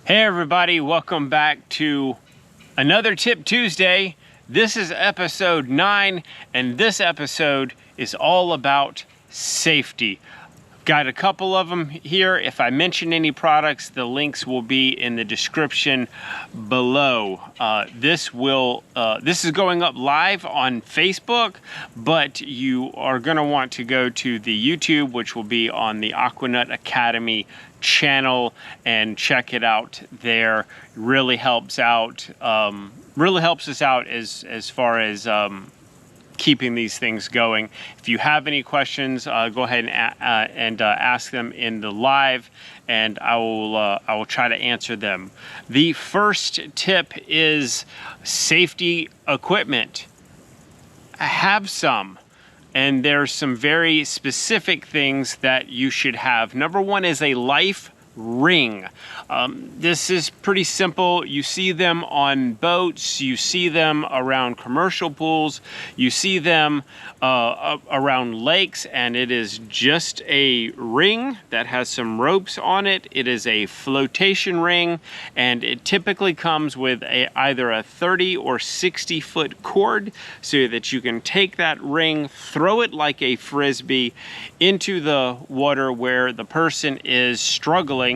Hey everybody, welcome back to another Tip Tuesday. This is episode 9, and this episode is all about safety. Got a couple of them here. If I mention any products, the links will be in the description below. This is going up live on Facebook, but you are going to want to go to the YouTube, which will be on the Aquanut Academy channel, and check it out there. Really helps out. Really helps us out as far as keeping these things going. If you have any questions, go ahead and ask them in the live, and I will try to answer them. The first tip is safety equipment. Have some. And there's some very specific things that you should have. Number one is a life ring. This is pretty simple. You see them on boats, you see them around commercial pools, you see them around lakes, and it is just a ring that has some ropes on it. It is a flotation ring, and it typically comes with either a 30 or 60 foot cord, so that you can take that ring, throw it like a frisbee into the water where the person is struggling,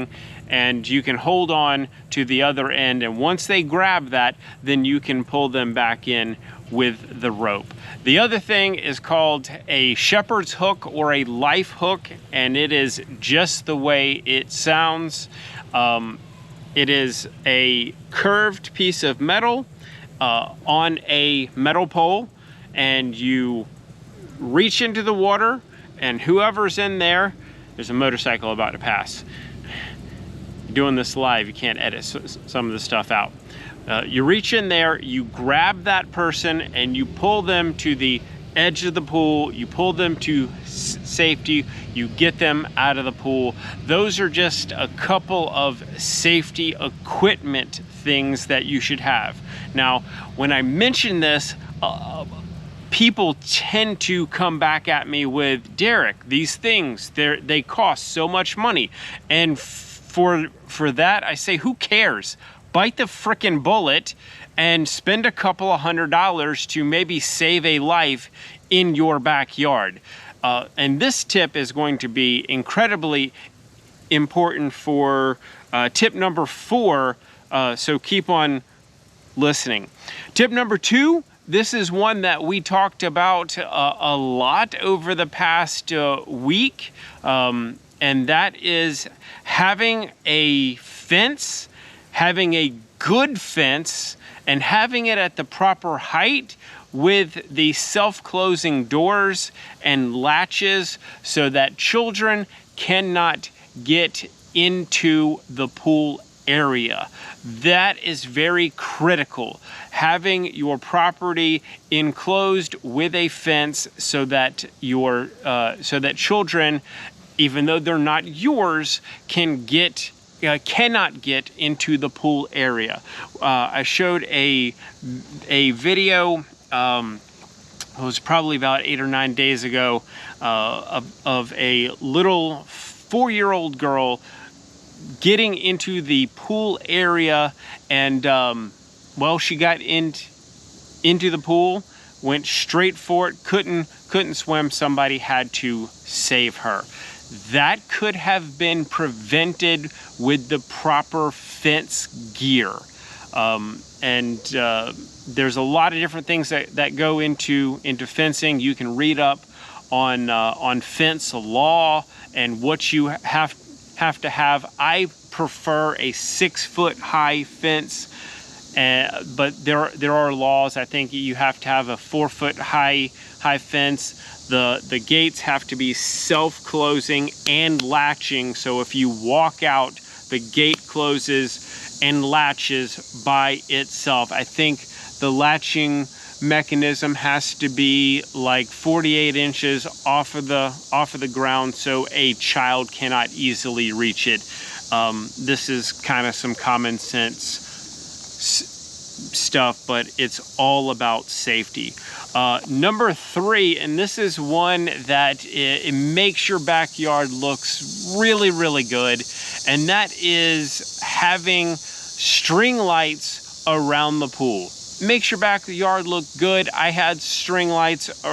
and you can hold on to the other end, and once they grab that, then you can pull them back in with the rope. The other thing is called a shepherd's hook or a life hook, and it is just the way it sounds. It is a curved piece of metal on a metal pole, and you reach into the water, and whoever's in there, there's a motorcycle about to pass. Doing this live, you can't edit some of the stuff out. You reach in there, you grab that person, and you pull them to the edge of the pool. You pull them to safety. You get them out of the pool. Those are just a couple of safety equipment things that you should have. Now, when I mention this, people tend to come back at me with, Derek, these things, they cost so much money. And for that, I say, who cares? Bite the frickin' bullet and spend a couple of $100s to maybe save a life in your backyard. And this tip is going to be incredibly important for tip number 4, so keep on listening. Tip number 2, this is one that we talked about a lot over the past week, and that is having a fence, having a good fence, and having it at the proper height with the self-closing doors and latches so that children cannot get into the pool area. That is very critical. Having your property enclosed with a fence so that children, even though they're not yours, cannot get into the pool area. I showed a video, it was probably about 8 or 9 days ago, of a little 4-year-old girl getting into the pool area, and well, she got into the pool, went straight for it, couldn't swim. Somebody had to save her. That could have been prevented with the proper fence gear. There's a lot of different things that go into fencing. You can read up on fence law and what you have to have. I prefer a 6-foot high fence, but there are laws. I think you have to have a 4-foot high fence. The gates have to be self-closing and latching, so if you walk out, the gate closes and latches by itself. I think the latching mechanism has to be like 48 inches off of the ground, so a child cannot easily reach it. This is kind of some common sense stuff, but it's all about safety. Number 3, and this is one that it makes your backyard looks really, really good, and that is having string lights around the pool. Makes your backyard look good. I had string lights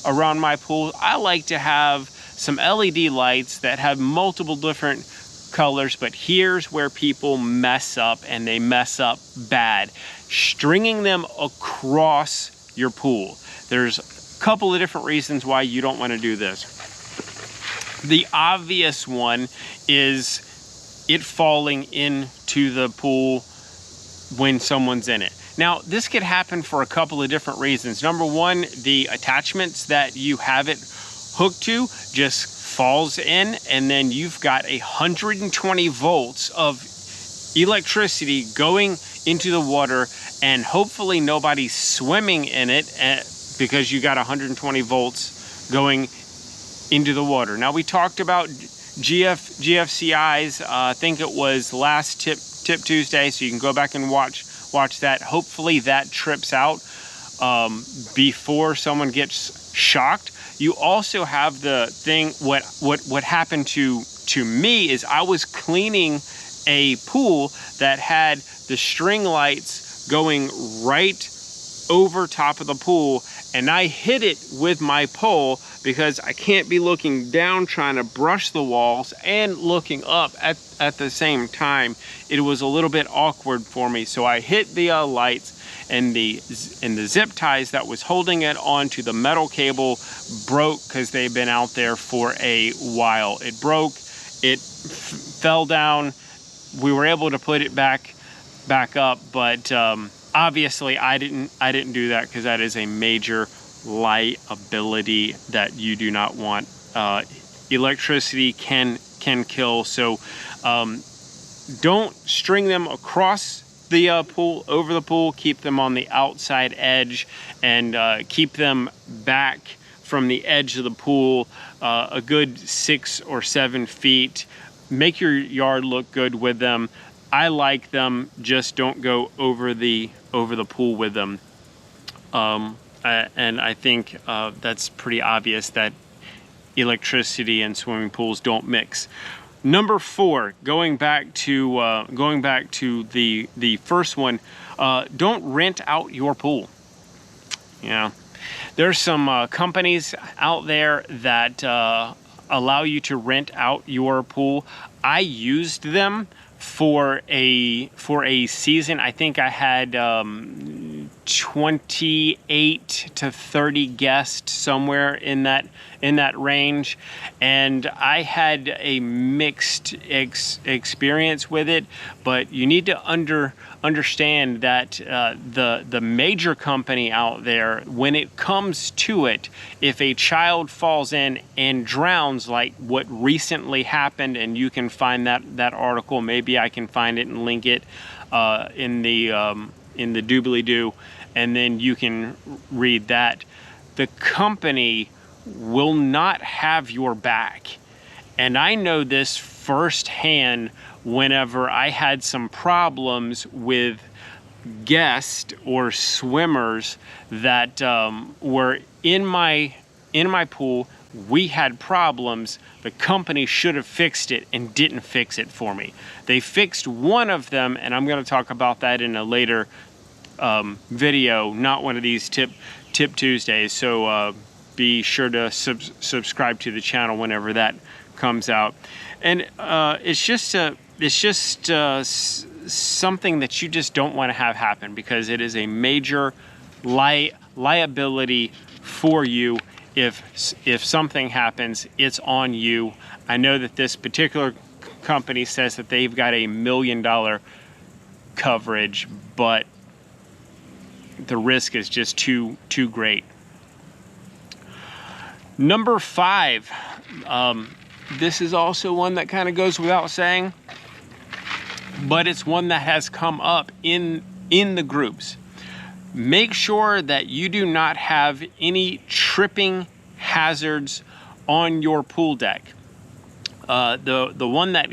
around my pool. I like to have some LED lights that have multiple different colors, but here's where people mess up, and they mess up bad. Stringing them across your pool. There's a couple of different reasons why you don't want to do this. The obvious one is it falling into the pool when someone's in it. Now, this could happen for a couple of different reasons. Number one, the attachments that you have it hooked to just falls in, and then you've got 120 volts of electricity going into the water, and hopefully nobody's swimming in it because you got 120 volts going into the water. Now, we talked about GFCIs, I think it was last Tip Tuesday, so you can go back and watch that. Hopefully that trips out before someone gets shocked. You also have the thing, what happened to me is I was cleaning a pool that had the string lights going right over top of the pool, and I hit it with my pole because I can't be looking down trying to brush the walls and looking up at the same time. It was a little bit awkward for me, so I hit the lights, and the zip ties that was holding it onto the metal cable broke because they've been out there for a while. It broke, it fell down. We were able to put it back up, but obviously I didn't do that because that is a major liability that you do not want. Electricity can kill, so don't string them across the pool, over the pool. Keep them on the outside edge, and keep them back from the edge of the pool a good 6 or 7 feet. Make your yard look good with them. I like them, just don't go over the pool with them. And I think that's pretty obvious that electricity and swimming pools don't mix. Number 4, going back to the first one, don't rent out your pool. Yeah, there's some companies out there that allow you to rent out your pool. I used them for a season. I think I had 28 to 30 guests, somewhere in that range, and I had a mixed experience with it. But you need to understand that the major company out there, when it comes to it, if a child falls in and drowns, like what recently happened, and you can find that article, maybe I can find it and link it in the doobly-doo, and then you can read that. The company will not have your back. And I know this firsthand whenever I had some problems with guests or swimmers that were in my pool. We had problems. The company should have fixed it and didn't fix it for me. They fixed one of them, and I'm going to talk about that in a later video, not one of these Tip Tuesdays. So be sure to subscribe to the channel whenever that comes out. And it's just something that you just don't want to have happen, because it is a major liability for you. If something happens, it's on you. I know that this particular company says that they've got $1 million coverage, but the risk is just too great. Number 5, this is also one that kind of goes without saying, but it's one that has come up in the groups. Make sure that you do not have any tripping hazards on your pool deck. The one that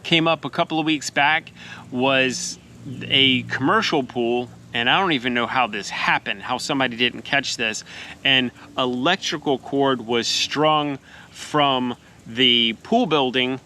came up a couple of weeks back was a commercial pool, and I don't even know how this happened, how somebody didn't catch this. An electrical cord was strung from the pool building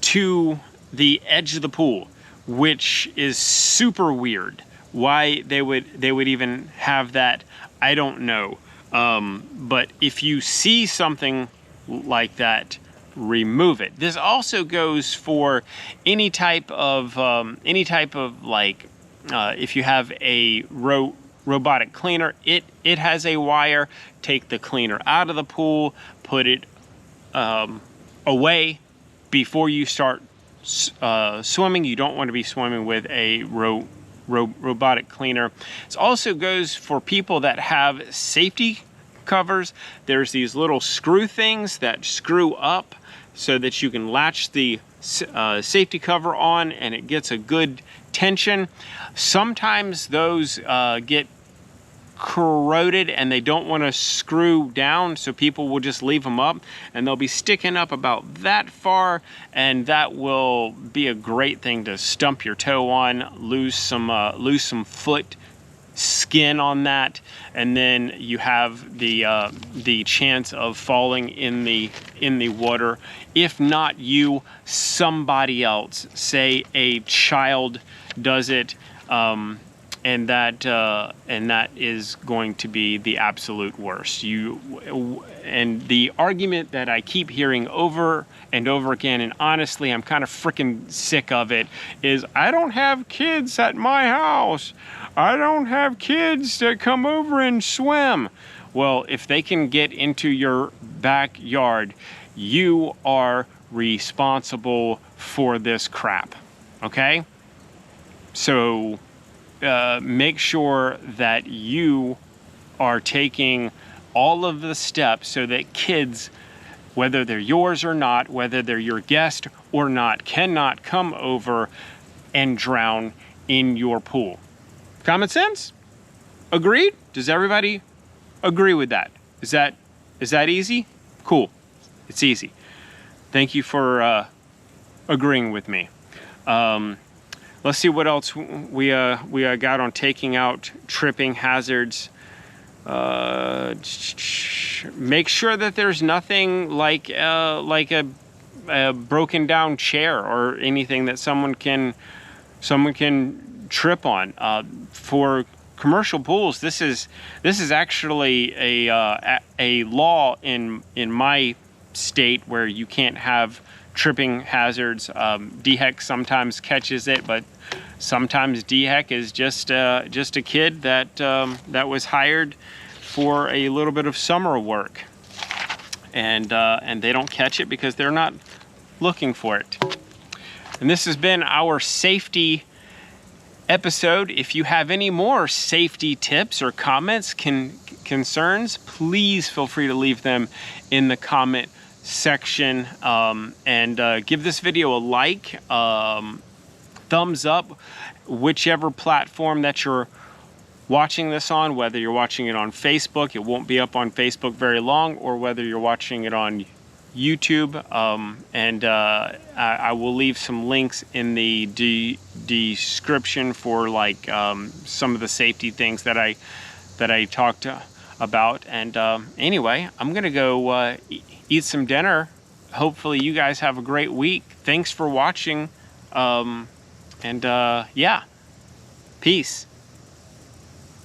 to the edge of the pool. which is super weird. Why they would even have that, I don't know. But if you see something like that, remove it. This also goes for any type of like, if you have a robotic cleaner, it has a wire. Take the cleaner out of the pool, put it away before you start swimming. You don't want to be swimming with a robotic cleaner. It also goes for people that have safety covers. There's these little screw things that screw up so that you can latch the safety cover on and it gets a good tension. Sometimes those get corroded and they don't want to screw down, so people will just leave them up, and they'll be sticking up about that far, and that will be a great thing to stump your toe on, lose some foot skin on that, and then you have the chance of falling in the water. If not you, somebody else, say a child does it, and that is going to be the absolute worst. And the argument that I keep hearing over and over again, and honestly I'm kind of freaking sick of it, is I don't have kids at my house. I don't have kids that come over and swim. Well, if they can get into your backyard, you are responsible for this crap, okay? So make sure that you are taking all of the steps so that kids, whether they're yours or not, whether they're your guest or not, cannot come over and drown in your pool. Common sense? Agreed? Does everybody agree with that? Is that easy? Cool. It's easy. Thank you for agreeing with me. Let's see what else we got on taking out tripping hazards. Make sure that there's nothing like a broken down chair or anything that someone can trip on. For commercial pools, this is actually a law in my state where you can't have tripping hazards. DHEC sometimes catches it, but sometimes DHEC is just a kid that was hired for a little bit of summer work, and they don't catch it because they're not looking for it. And this has been our safety episode. If you have any more safety tips or comments, concerns, please feel free to leave them in the comment section, and give this video a like, thumbs up, whichever platform that you're watching this on, whether you're watching it on Facebook, it won't be up on Facebook very long, or whether you're watching it on YouTube, and I will leave some links in the description for like some of the safety things that I talked about. And anyway, I'm gonna go eat some dinner. Hopefully you guys have a great week. Thanks for watching, and yeah, peace.